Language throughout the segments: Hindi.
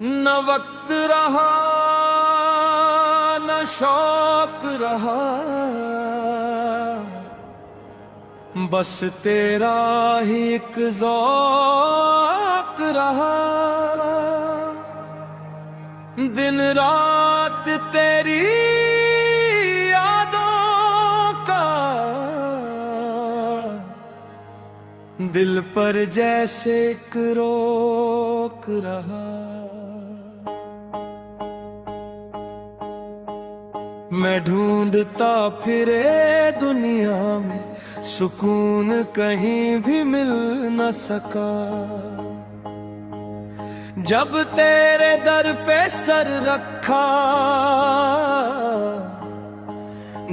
न वक्त रहा न शौक रहा, बस तेरा ही एक ज़ौक़ रहा। दिन रात तेरी यादों का दिल पर जैसे एक रोक रहा। मैं ढूंढता फिरे दुनिया में, सुकून कहीं भी मिल न सका। जब तेरे दर पे सर रखा,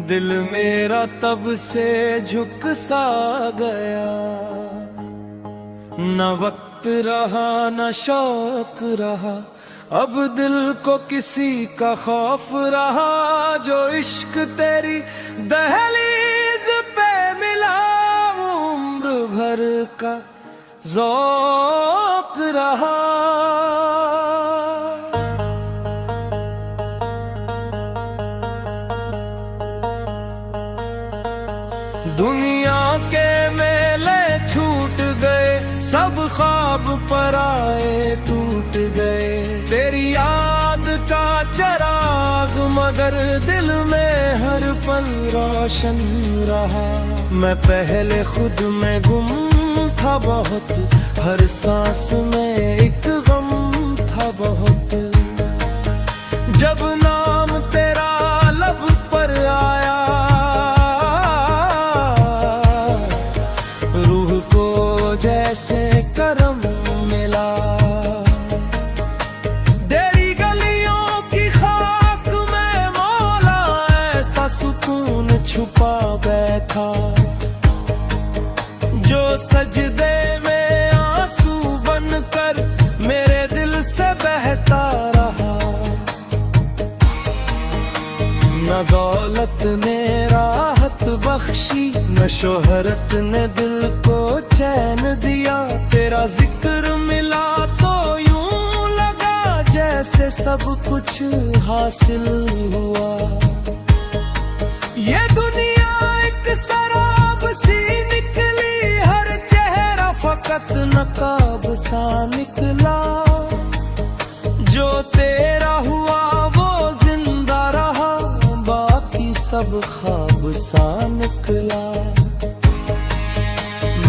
दिल मेरा तब से झुक सा गया। न वक्त रहा न शौक रहा, अब दिल को किसी का खौफ रहा। जो इश्क तेरी दहलीज पे मिला, उम्र भर का ज़ौक़ रहा। दुनिया के मेले छूट गए, सब ख्वाब पराए टूट गए। तेरी याद का चराग मगर दिल में हर पल रोशन रहा। मैं पहले खुद में गुम था बहुत, हर सांस में एक गम था बहुत। जब नाम तेरा लब पर आया, रूह को जैसे करम मिला। तेरी गलियों की खाक में मौला ऐसा सुकून छुपा बैठा। जो सजदे में आंसू बनकर मेरे दिल से बहता रहा। न दौलत ने राहत बख्शी, न शोहरत ने दिल को चैन दिया। तेरा जिक्र मिला तो यूं लगा जैसे सब कुछ हासिल हुआ। ये दुनिया एक शराब सी निकली, हर चेहरा फकत नकाब सा निकला। जो तेरा हुआ वो जिंदा रहा, बाकी सब ख्वाब सा निकला।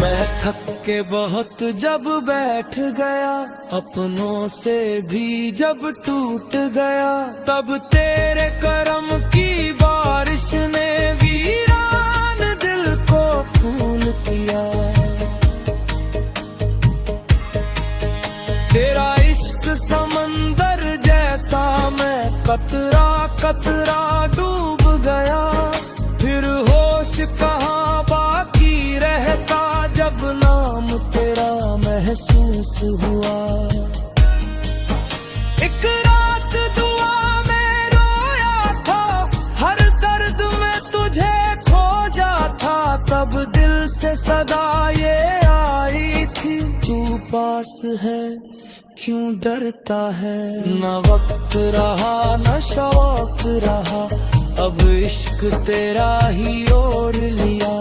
मैं थक के बहुत जब बैठ गया, अपनों से भी जब टूट गया। तब तेरे करम की बारिश ने वीरान दिल को फूल किया। तेरा इश्क समंदर जैसा, मैं कतरा कतरा डूब गया। फिर होश कहाँ बाकी रहता, जब नाम तेरा महसूस हुआ। एक रात दुआ में रोया था, हर दर्द में तुझे खोजा था। तब दिल से सदा ये आई थी, तू पास है क्यों डरता है। न वक्त रहा न शौक रहा, अब इश्क तेरा ही ओढ़ लिया।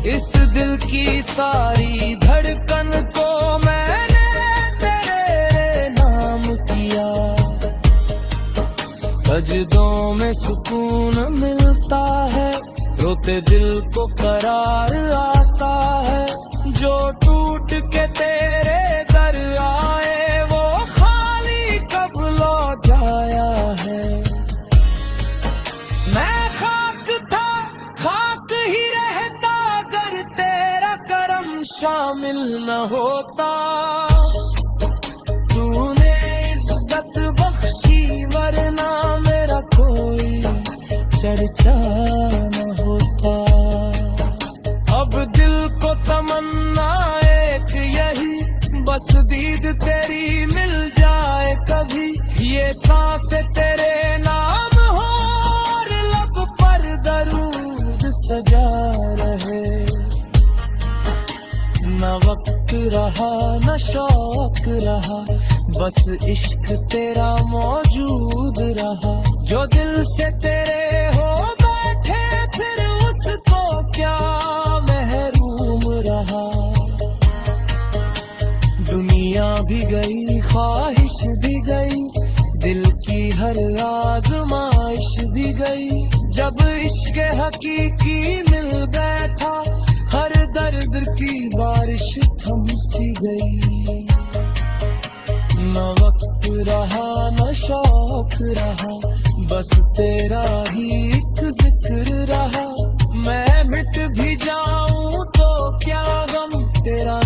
इस दिल की सारी धड़कन को मैंने तेरे नाम किया। सजदों में सुकून मिलता है, रोते दिल को करार आता है। जो टूट के तेरे दर आए, वो खाली कब लौट जाया है। मैं खाक था, खाक ही रहता, अगर तेरा करम शामिल न होता। तूने इज्जत बख्शी, वरना मेरा कोई चर्चा न होता। अब दिल को तमन्ना एक यही, बस दीद तेरी मिल जाए कभी। ये सांसें तेरे नाम हो और लब पर दरूद सजा रहे। न वक्त रहा न शौक रहा, बस इश्क तेरा मौजूद रहा। जो दिल से तेरे हो बैठे फिर उसको क्या महरूम रहा। दुनिया भी गई ख्वाहिश भी गई, दिल की हर आजमाइश भी गई। जब इश्क हकीकी मिल बैठा, हर दर्द की बारिश थम सी गई। न वक्त रहा न शौक रहा, बस तेरा ही एक जिक्र रहा। मैं मिट भी जाऊं तो क्या गम, तेरा